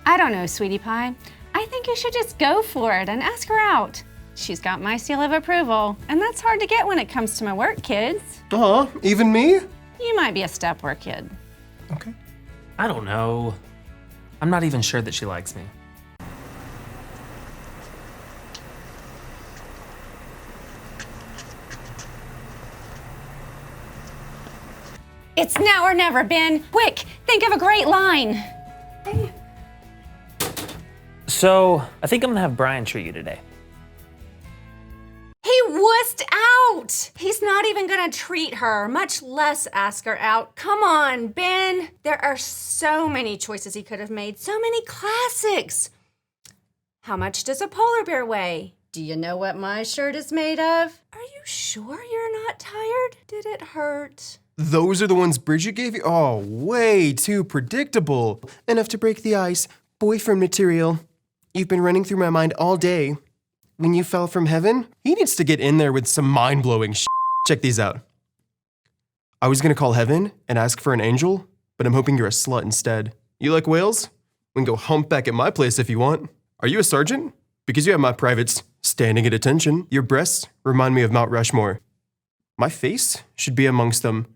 I don't know, sweetie pie. I think you should just go for it and ask her out. She's got my seal of approval, and that's hard to get when it comes to my work kids. Even me? You might be a step-work kid. Okay. I don't know. I'm not even sure that she likes me. It's now or never, Ben. Quick, think of a great line. So, I think I'm gonna have Brian treat you today. He wussed out. He's not even gonna treat her, much less ask her out. Come on, Ben. There are so many choices he could have made, so many classics. How much does a polar bear weigh? Do you know what my shirt is made of? Are you sure you're not tired? Did it hurt? Those are the ones Bridget gave you? Oh, way too predictable. Enough to break the ice. Boyfriend material. You've been running through my mind all day. When you fell from heaven, he needs to get in there with some mind-blowing shit. Check these out. I was gonna call heaven and ask for an angel, but I'm hoping you're a slut instead. You like whales? We can go humpback at my place if you want. Are you a sergeant? Because you have my privates standing at attention. Your breasts remind me of Mount Rushmore. My face should be amongst them.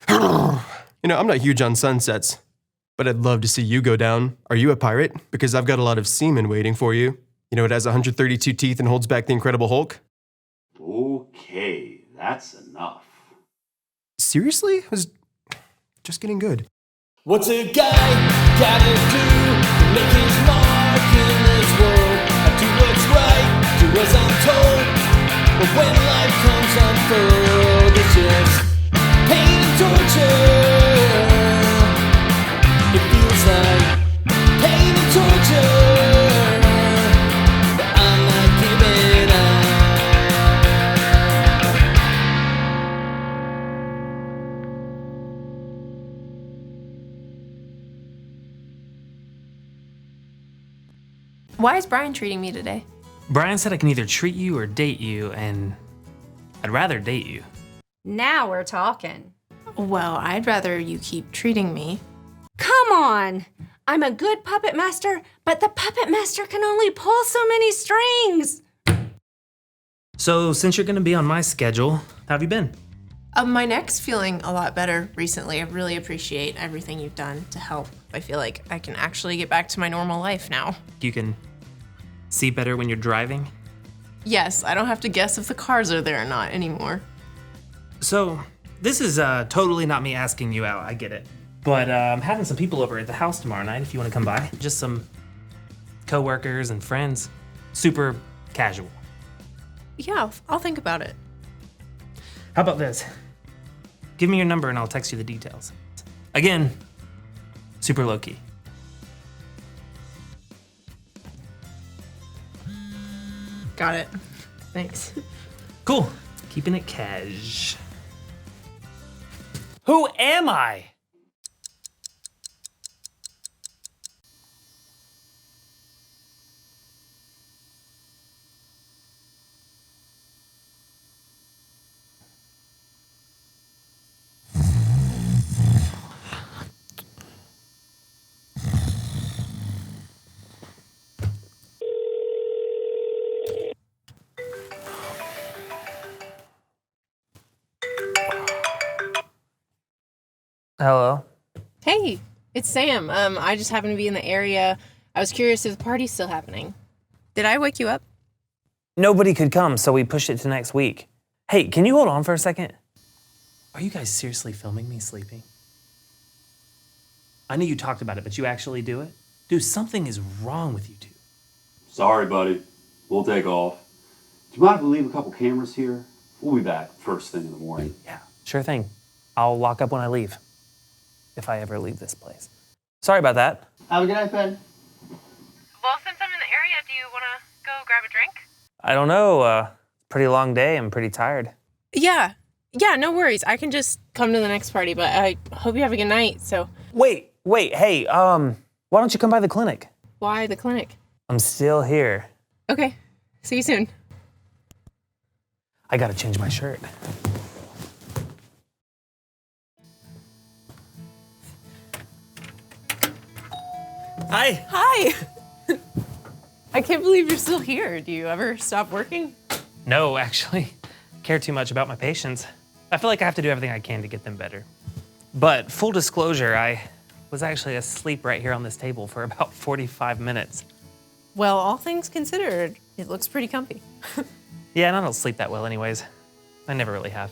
You know, I'm not huge on sunsets, but I'd love to see you go down. Are you a pirate? Because I've got a lot of semen waiting for you. You know, it has 132 teeth and holds back the Incredible Hulk. Okay, that's enough. Seriously? It was just getting good. What's a guy gotta do to make his mark in this world? I do what's right, do as I'm told. But when life comes unfurled, it's just pain and torture. It feels like pain and torture, but I'm not giving up. Why is Brian treating me today? Brian said I can either treat you or date you, and I'd rather date you. Now we're talking. Well, I'd rather you keep treating me. Come on. I'm a good puppet master, but the puppet master can only pull so many strings. So, since you're gonna be on my schedule, how have you been? My neck's feeling a lot better recently. I really appreciate everything you've done to help. I feel like I can actually get back to my normal life now. You can see better when you're driving? Yes, I don't have to guess if the cars are there or not anymore. So, this is totally not me asking you out, I get it. But I'm having some people over at the house tomorrow night if you want to come by. Just some coworkers and friends. Super casual. Yeah, I'll think about it. How about this? Give me your number and I'll text you the details. Again, super low-key. Got it. Thanks. Cool. Keeping it cash. Who am I? Hello. Hey, it's Sam. I just happened to be in the area. I was curious if the party's still happening. Did I wake you up? Nobody could come, so we pushed it to next week. Hey, can you hold on for a second? Are you guys seriously filming me sleeping? I know you talked about it, but you actually do it? Dude, something is wrong with you two. Sorry, buddy. We'll take off. Do you mind if we leave a couple cameras here? We'll be back first thing in the morning. Yeah, sure thing. I'll lock up when I leave. If I ever leave this place. Sorry about that. Have a good night, Ben. Well, since I'm in the area, do you want to go grab a drink? I don't know. Pretty long day. I'm pretty tired. Yeah, no worries. I can just come to the next party, but I hope you have a good night, so. Wait, hey, why don't you come by the clinic? Why the clinic? I'm still here. Okay, see you soon. I gotta change my shirt. Hi. Hi. I can't believe you're still here. Do you ever stop working? No, actually, care too much about my patients. I feel like I have to do everything I can to get them better. But full disclosure, I was actually asleep right here on this table for about 45 minutes. Well, all things considered, it looks pretty comfy. Yeah, and I don't sleep that well anyways. I never really have.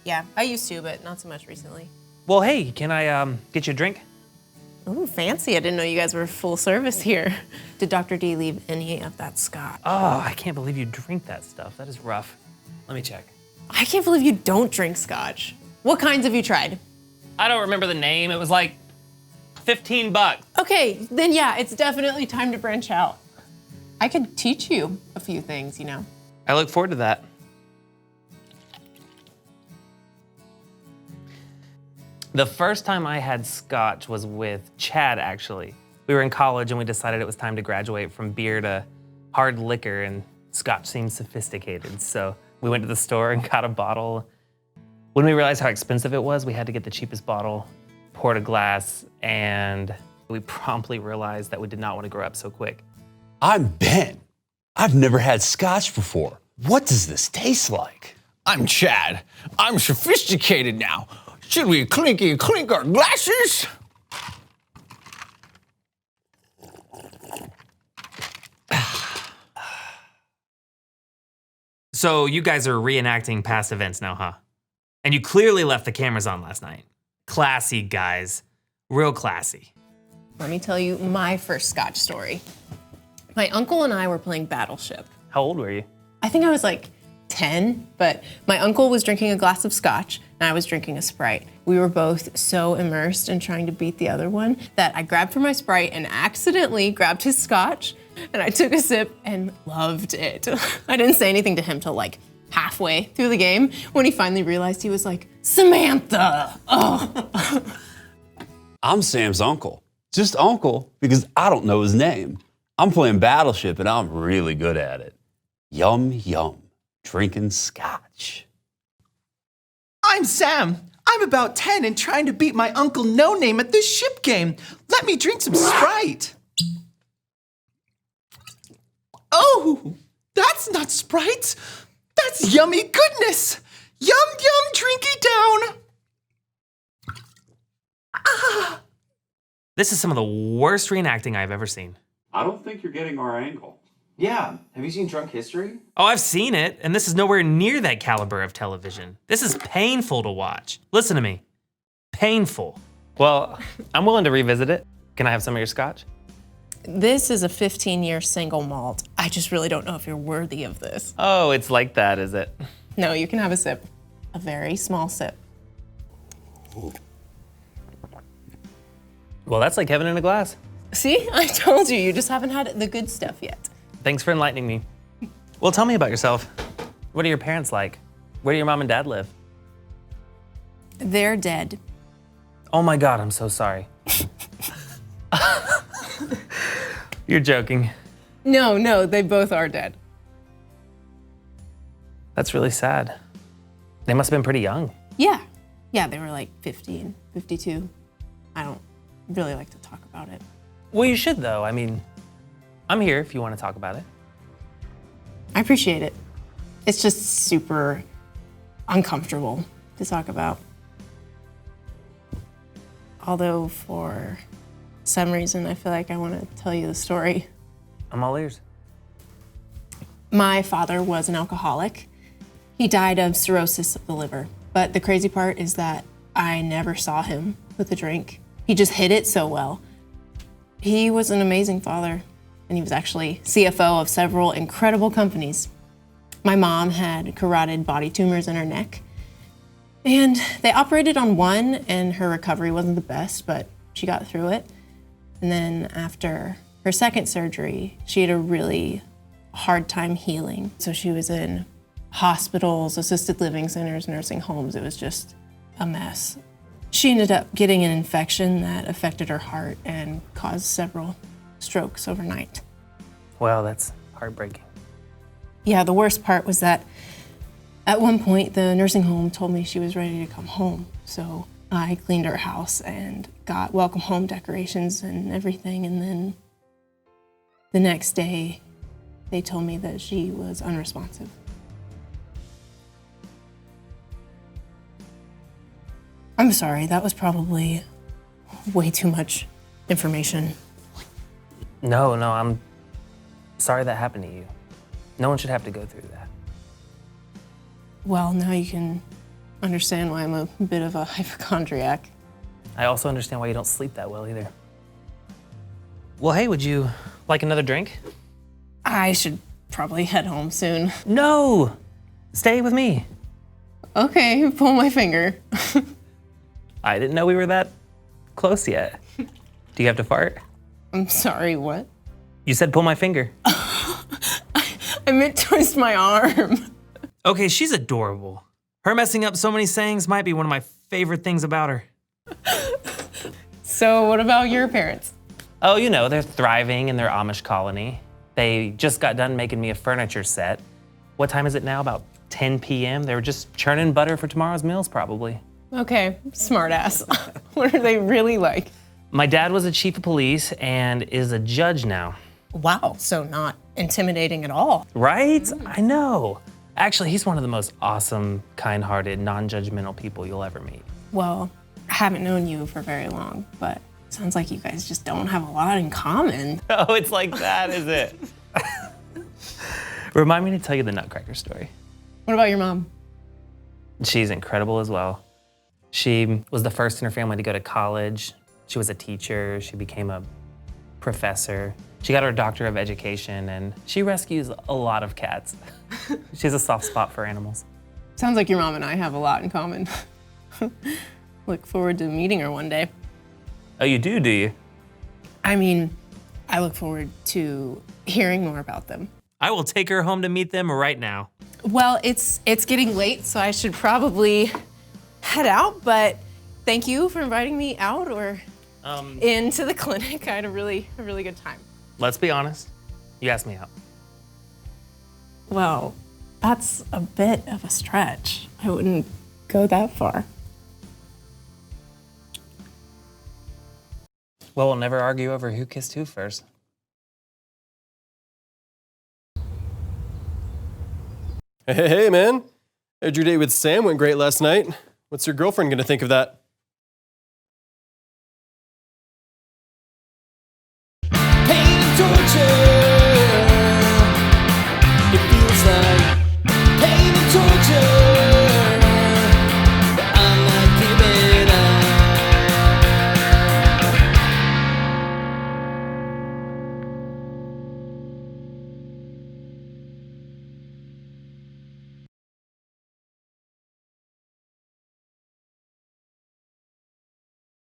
Yeah, I used to, but not so much recently. Well, hey, can I get you a drink? Ooh, fancy. I didn't know you guys were full service here. Did Dr. D leave any of that scotch? Oh, I can't believe you drink that stuff. That is rough. Let me check. I can't believe you don't drink scotch. What kinds have you tried? I don't remember the name. It was like 15 bucks. Okay, then yeah, it's definitely time to branch out. I could teach you a few things, you know. I look forward to that. The first time I had scotch was with Chad, actually. We were in college and we decided it was time to graduate from beer to hard liquor, and scotch seemed sophisticated. So we went to the store and got a bottle. When we realized how expensive it was, we had to get the cheapest bottle, poured a glass, and we promptly realized that we did not want to grow up so quick. I'm Ben. I've never had scotch before. What does this taste like? I'm Chad. I'm sophisticated now. Should we clink our glasses? So you guys are reenacting past events now, huh? And you clearly left the cameras on last night. Classy, guys. Real classy. Let me tell you my first scotch story. My uncle and I were playing Battleship. How old were you? I think I was like 10, but my uncle was drinking a glass of scotch and I was drinking a Sprite. We were both so immersed in trying to beat the other one that I grabbed for my Sprite and accidentally grabbed his scotch, and I took a sip and loved it. I didn't say anything to him till like halfway through the game. When he finally realized, he was like, "Samantha!" Oh. I'm Sam's uncle. Just uncle because I don't know his name. I'm playing Battleship and I'm really good at it. Yum, yum. Drinking scotch. I'm Sam. I'm about 10 and trying to beat my Uncle No Name at this ship game. Let me drink some Sprite. Oh, that's not Sprite. That's yummy goodness. Yum, yum, drinky down. Ah. This is some of the worst reenacting I've ever seen. I don't think you're getting our angle. Yeah, have you seen Drunk History? Oh, I've seen it, and this is nowhere near that caliber of television. This is painful to watch. Listen to me. Painful. Well, I'm willing to revisit it. Can I have some of your scotch? This is a 15-year single malt. I just really don't know if you're worthy of this. Oh, it's like that, is it? No, you can have a sip. A very small sip. Well, that's like heaven in a glass. See, I told you, you just haven't had the good stuff yet. Thanks for enlightening me. Well, tell me about yourself. What are your parents like? Where do your mom and dad live? They're dead. Oh my God, I'm so sorry. You're joking. No, they both are dead. That's really sad. They must have been pretty young. Yeah, they were like 50 and 52. I don't really like to talk about it. Well, you should though. I mean, I'm here if you want to talk about it. I appreciate it. It's just super uncomfortable to talk about. Although for some reason, I feel like I want to tell you the story. I'm all ears. My father was an alcoholic. He died of cirrhosis of the liver. But the crazy part is that I never saw him with a drink. He just hid it so well. He was an amazing father, and he was actually CFO of several incredible companies. My mom had carotid body tumors in her neck, and they operated on one, and her recovery wasn't the best, but she got through it. And then after her second surgery, she had a really hard time healing. So she was in hospitals, assisted living centers, nursing homes. It was just a mess. She ended up getting an infection that affected her heart and caused several strokes overnight. Wow, that's heartbreaking. Yeah, the worst part was that at one point the nursing home told me she was ready to come home. So I cleaned her house and got welcome home decorations and everything, and then the next day they told me that she was unresponsive. I'm sorry, that was probably way too much information. No, I'm sorry that happened to you. No one should have to go through that. Well, now you can understand why I'm a bit of a hypochondriac. I also understand why you don't sleep that well either. Well, hey, would you like another drink? I should probably head home soon. No! Stay with me. Okay, pull my finger. I didn't know we were that close yet. Do you have to fart? I'm sorry, what? You said pull my finger. I meant twist my arm. Okay, she's adorable. Her messing up so many sayings might be one of my favorite things about her. So what about your parents? Oh, you know, they're thriving in their Amish colony. They just got done making me a furniture set. What time is it now? About 10 p.m.? They were just churning butter for tomorrow's meals, probably. Okay, smartass. What are they really like? My dad was a chief of police and is a judge now. Wow, so not intimidating at all. Right? I know. Actually, he's one of the most awesome, kind-hearted, non-judgmental people you'll ever meet. Well, I haven't known you for very long, but it sounds like you guys just don't have a lot in common. Oh, it's like that, is it? Remind me to tell you the Nutcracker story. What about your mom? She's incredible as well. She was the first in her family to go to college. She was a teacher. She became a professor. She got her doctorate of education, and she rescues a lot of cats. She has a soft spot for animals. Sounds like your mom and I have a lot in common. Look forward to meeting her one day. Oh, you do you? I mean, I look forward to hearing more about them. I will take her home to meet them right now. Well, it's getting late, so I should probably head out, but thank you for inviting me out or into the clinic. I had a really good time. Let's be honest. You asked me out. Well, that's a bit of a stretch. I wouldn't go that far. Well, we'll never argue over who kissed who first. Hey, man. Heard your date with Sam went great last night. What's your girlfriend gonna think of that? Pain and torture.